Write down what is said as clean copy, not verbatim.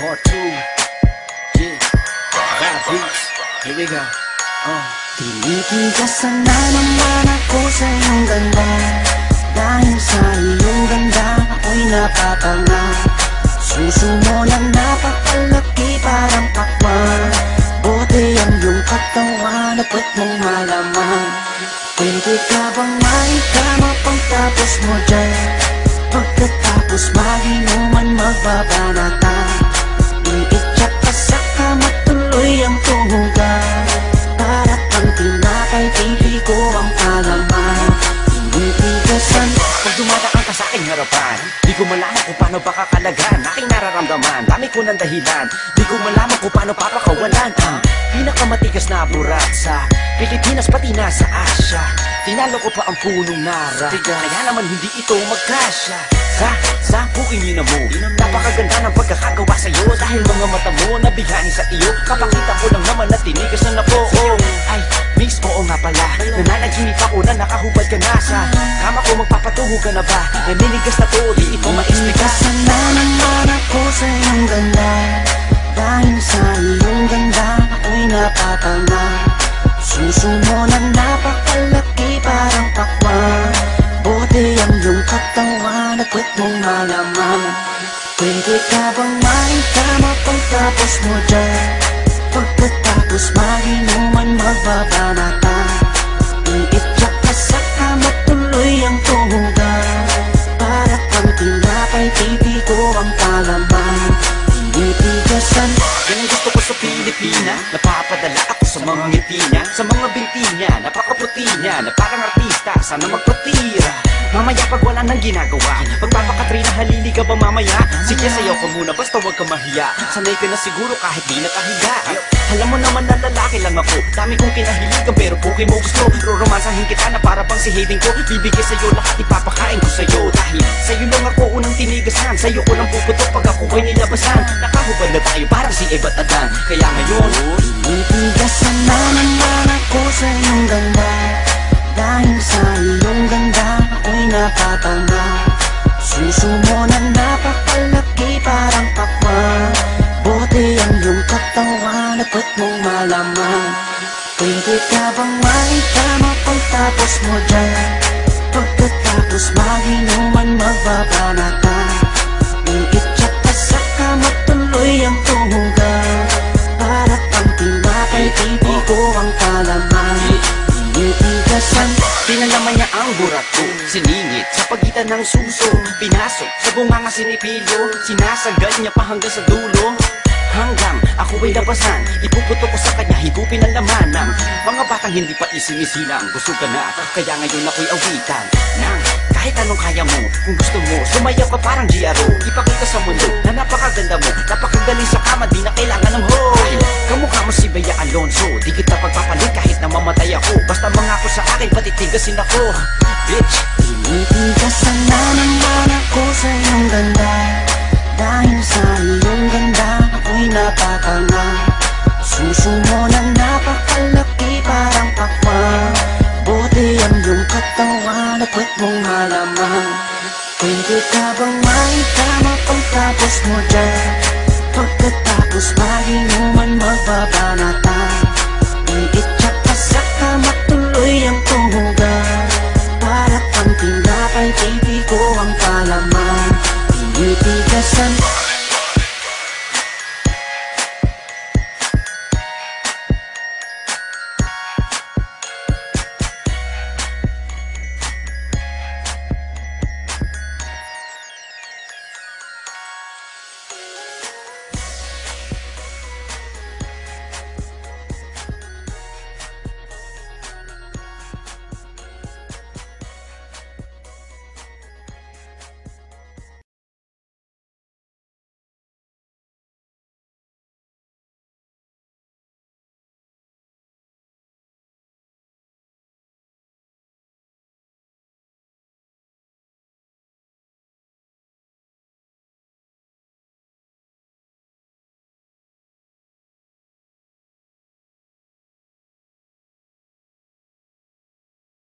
Part 2. Yeah, bad beats. Here we go. Tinitigasan na naman ako sa iyong ganda. Dahil sa iyong ganda ako'y napapanga. Suso mo na napakalaki parang pakwan. Buti ang iyong katawan na puwet mong malaman. Pwede ka bang maikama pagtapos mo dyan? Pagkatapos maginuman magbabanata. Iitsak ka sa kama tuloy ang tuhugan. Para kang tinapay, pipi ko ang palaman. Tinitigasan Pag dumadaan ka sa aking harapan, di ko malaman kung paano pakakalagan aking nararamdaman. Dami ko ng dahilan, di ko malaman kung paano papakawalan ang pinakamatigas na burat sa Pilipinas pati na sa Asya. Tinalo ko pa ang punong nara, kaya naman hindi ito magkasya. Sa buking ina mo, napakaganda ng pagkakagawa sa'yo. Dahil mga mata mo nabihani sa iyo, kapakita ko lang naman na tinigas na po. Ay, miss, oo nga pala, nananaginip ako na nakahubad ka na sa kama ko. Magpapatungo ka na ba? Naninigas na to, di ito ma-explica. Tinitigasan na naman ako sa iyong ganda. Dahil sa iyong ganda ako'y napapanga. Suso mo na napakalaki parang pakwan. Buti ang iyong katawan at puwet mong malaman. Pwede ka bang maikama pagtapos mo dyan? Pagkatapos maginuman magbabanata. Iitsak ka sa kama tuloy ang tuhugan. Para kang tinapay, pipi ko ang palaman. Tinitigasan Yan ang gusto ko sa Pilipina. Napapadala ako sa mga ngiti niya, sa mga binti niya, napakaputi niya, na parang artista, sana magpatira. Mamaya pag wala nang ginagawa, pagpapakatrina, halili ka ba mamaya? Sige, sayaw ka muna, basta huwag ka mahiya. Sanay ka na siguro kahit di nakahiga. Alam mo naman na lalaki lang ako, dami kong kinahiligan pero puki mo gusto. Roromansahin kita na para bang si Hayden ko. Bibigay sa'yo lahat, ipapakain ko sa'yo. Dahil sa'yo lang ako unang tinigasan, sa'yo ko lang puputok pag ako ay nilabasan. Nakahubad na tayo parang si Eva at Adan. Kaya ngayon, tinitigasan na naman ako sa iyong ganda. Dahil sa iyong ganda ako'y napapanga. Suso mo na napakalaki parang pakwan. Buti ang iyong katawan at puwet mong malaman. Pwede ka bang maikama pagtapos mo dyan? Pagkatapos maginuman magbabanata. Iitsak ka sa kama tuloy ang tuhugan. Para kang tinapay, pipi ko ang palaman. Tinitigasan pinalaman niya ang burat ko, siningit sa pagitan ng suso. Pinasok sa bunganga sinipilo, sinasagad niya pa hanggang sa dulo. Hanggang ako ay labasan, ipuputo ko sa kanya, higupin ang laman ng mga batang hindi pa isinisilang. Gusto ka na, kaya ngayon ako'y awitan ng kahit anong kaya mo. Kung gusto mo, sumayaw ka parang GRO. Ipakita sa mundo na napakaganda mo, napakagaling sa kama, di na kailangan ng hoe. Dahil kamukha mo si Bea Alonso, di kita pagpapalit kahit na mamatay ako. Basta mangako sa akin, patitigasin ako, bitch. Tinitigasan na naman ako sa iyong ganda. Dahil sa iyong ganda ako'y napapanga. Suso mo na napakalaki parang pakwan. Buti ang iyong katawan at puwet mong malaman. Pwede ka bang maikama pagtapos mo dyan? Pagkatapos maginuman magbabanata.